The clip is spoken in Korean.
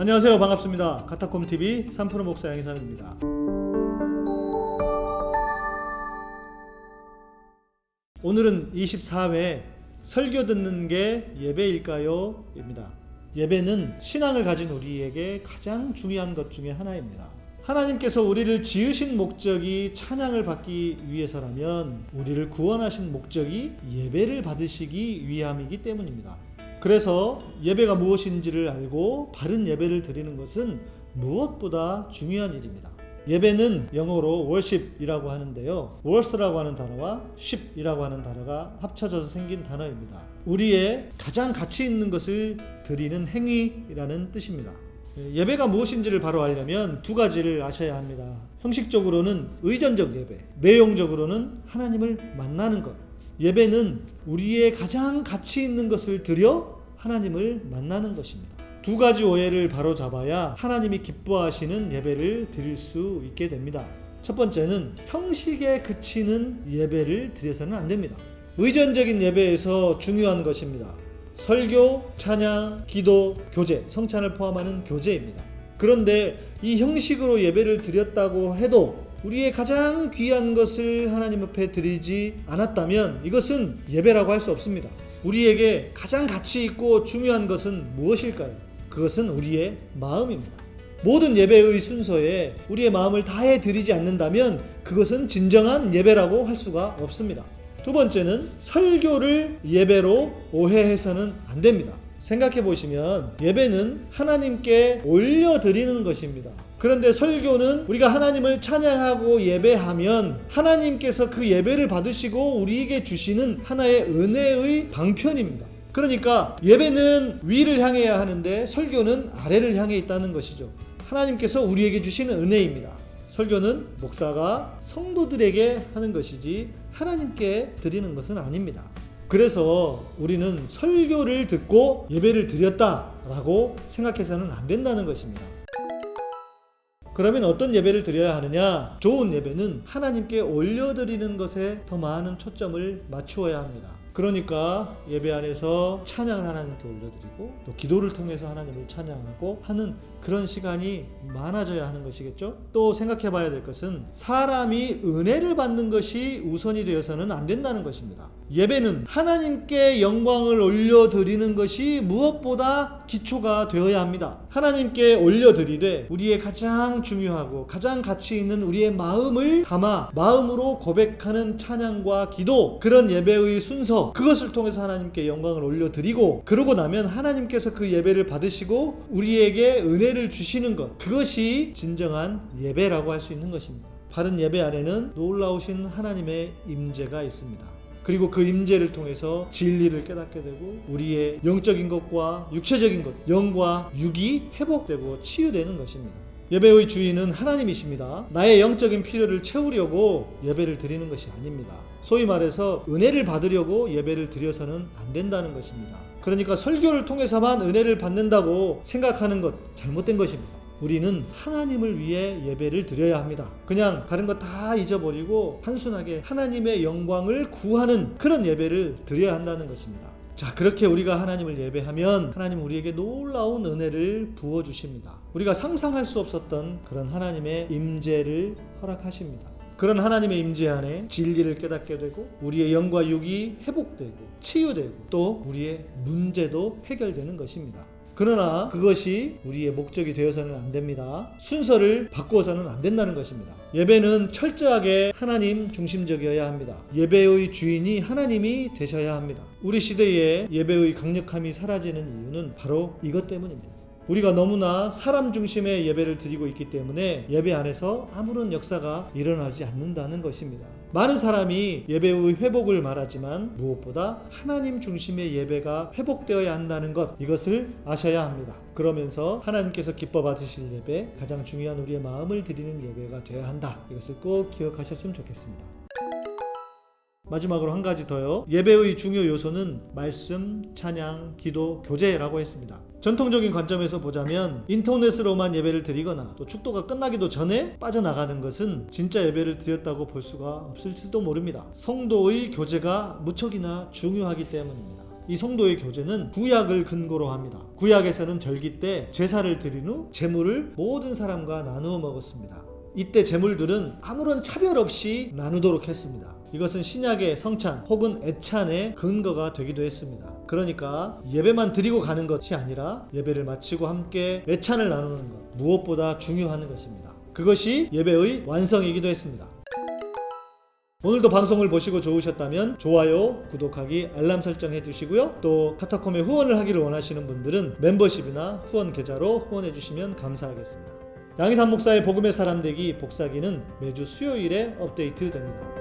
안녕하세요. 반갑습니다. 가타콤TV 3프로 목사 양희삼입니다. 오늘은 24회 설교 듣는 게 예배일까요? 입니다. 예배는 신앙을 가진 우리에게 가장 중요한 것 중에 하나입니다. 하나님께서 우리를 지으신 목적이 찬양을 받기 위해서라면 우리를 구원하신 목적이 예배를 받으시기 위함이기 때문입니다. 그래서 예배가 무엇인지를 알고 바른 예배를 드리는 것은 무엇보다 중요한 일입니다. 예배는 영어로 worship이라고 하는데요. worsh라고 하는 단어와 ship이라고 하는 단어가 합쳐져서 생긴 단어입니다. 우리의 가장 가치 있는 것을 드리는 행위라는 뜻입니다. 예배가 무엇인지를 바로 알려면 두 가지를 아셔야 합니다. 형식적으로는 의전적 예배, 내용적으로는 하나님을 만나는 것. 예배는 우리의 가장 가치 있는 것을 드려 하나님을 만나는 것입니다. 두 가지 오해를 바로 잡아야 하나님이 기뻐하시는 예배를 드릴 수 있게 됩니다. 첫 번째는 형식에 그치는 예배를 드려서는 안 됩니다. 의전적인 예배에서 중요한 것입니다. 설교, 찬양, 기도, 교제, 성찬을 포함하는 교제입니다. 그런데 이 형식으로 예배를 드렸다고 해도 우리의 가장 귀한 것을 하나님 앞에 드리지 않았다면 이것은 예배라고 할 수 없습니다. 우리에게 가장 가치 있고 중요한 것은 무엇일까요? 그것은 우리의 마음입니다. 모든 예배의 순서에 우리의 마음을 다해 드리지 않는다면 그것은 진정한 예배라고 할 수가 없습니다. 두 번째는 설교를 예배로 오해해서는 안 됩니다. 생각해 보시면 예배는 하나님께 올려드리는 것입니다. 그런데 설교는 우리가 하나님을 찬양하고 예배하면 하나님께서 그 예배를 받으시고 우리에게 주시는 하나의 은혜의 방편입니다. 그러니까 예배는 위를 향해야 하는데 설교는 아래를 향해 있다는 것이죠. 하나님께서 우리에게 주시는 은혜입니다. 설교는 목사가 성도들에게 하는 것이지 하나님께 드리는 것은 아닙니다. 그래서 우리는 설교를 듣고 예배를 드렸다라고 생각해서는 안 된다는 것입니다. 그러면 어떤 예배를 드려야 하느냐? 좋은 예배는 하나님께 올려드리는 것에 더 많은 초점을 맞추어야 합니다. 그러니까 예배 안에서 찬양을 하나님께 올려드리고 또 기도를 통해서 하나님을 찬양하고 하는 그런 시간이 많아져야 하는 것이겠죠. 또 생각해 봐야 될 것은 사람이 은혜를 받는 것이 우선이 되어서는 안 된다는 것입니다. 예배는 하나님께 영광을 올려드리는 것이 무엇보다 기초가 되어야 합니다. 하나님께 올려드리되 우리의 가장 중요하고 가장 가치 있는 우리의 마음을 담아 마음으로 고백하는 찬양과 기도, 그런 예배의 순서, 그것을 통해서 하나님께 영광을 올려드리고 그러고 나면 하나님께서 그 예배를 받으시고 우리에게 은혜를 주시는 것, 그것이 진정한 예배라고 할 수 있는 것입니다. 바른 예배 안에는 놀라우신 하나님의 임재가 있습니다. 그리고 그 임재를 통해서 진리를 깨닫게 되고 우리의 영적인 것과 육체적인 것, 영과 육이 회복되고 치유되는 것입니다. 예배의 주인은 하나님이십니다. 나의 영적인 필요를 채우려고 예배를 드리는 것이 아닙니다. 소위 말해서 은혜를 받으려고 예배를 드려서는 안 된다는 것입니다. 그러니까 설교를 통해서만 은혜를 받는다고 생각하는 것, 잘못된 것입니다. 우리는 하나님을 위해 예배를 드려야 합니다. 그냥 다른 거 다 잊어버리고 단순하게 하나님의 영광을 구하는 그런 예배를 드려야 한다는 것입니다. 자, 그렇게 우리가 하나님을 예배하면 하나님 우리에게 놀라운 은혜를 부어주십니다. 우리가 상상할 수 없었던 그런 하나님의 임재를 허락하십니다. 그런 하나님의 임재 안에 진리를 깨닫게 되고 우리의 영과 육이 회복되고 치유되고 또 우리의 문제도 해결되는 것입니다. 그러나 그것이 우리의 목적이 되어서는 안 됩니다. 순서를 바꾸어서는 안 된다는 것입니다. 예배는 철저하게 하나님 중심적이어야 합니다. 예배의 주인이 하나님이 되셔야 합니다. 우리 시대에 예배의 강력함이 사라지는 이유는 바로 이것 때문입니다. 우리가 너무나 사람 중심의 예배를 드리고 있기 때문에 예배 안에서 아무런 역사가 일어나지 않는다는 것입니다. 많은 사람이 예배의 회복을 말하지만 무엇보다 하나님 중심의 예배가 회복되어야 한다는 것, 이것을 아셔야 합니다. 그러면서 하나님께서 기뻐 받으실 예배, 가장 중요한 우리의 마음을 드리는 예배가 되어야 한다. 이것을 꼭 기억하셨으면 좋겠습니다. 마지막으로 한 가지 더요. 예배의 중요 요소는 말씀, 찬양, 기도, 교제라고 했습니다. 전통적인 관점에서 보자면 인터넷으로만 예배를 드리거나 또 축도가 끝나기도 전에 빠져나가는 것은 진짜 예배를 드렸다고 볼 수가 없을지도 모릅니다. 성도의 교제가 무척이나 중요하기 때문입니다. 이 성도의 교제는 구약을 근거로 합니다. 구약에서는 절기 때 제사를 드린 후 제물을 모든 사람과 나누어 먹었습니다. 이때 제물들은 아무런 차별 없이 나누도록 했습니다. 이것은 신약의 성찬 혹은 애찬의 근거가 되기도 했습니다. 그러니까 예배만 드리고 가는 것이 아니라 예배를 마치고 함께 애찬을 나누는 것, 무엇보다 중요한 것입니다. 그것이 예배의 완성이기도 했습니다. 오늘도 방송을 보시고 좋으셨다면 좋아요, 구독하기, 알람 설정 해주시고요. 또 카타콤에 후원을 하기를 원하시는 분들은 멤버십이나 후원 계좌로 후원해 주시면 감사하겠습니다. 양희삼 목사의 복음의 사람 되기 복사기는 매주 수요일에 업데이트 됩니다.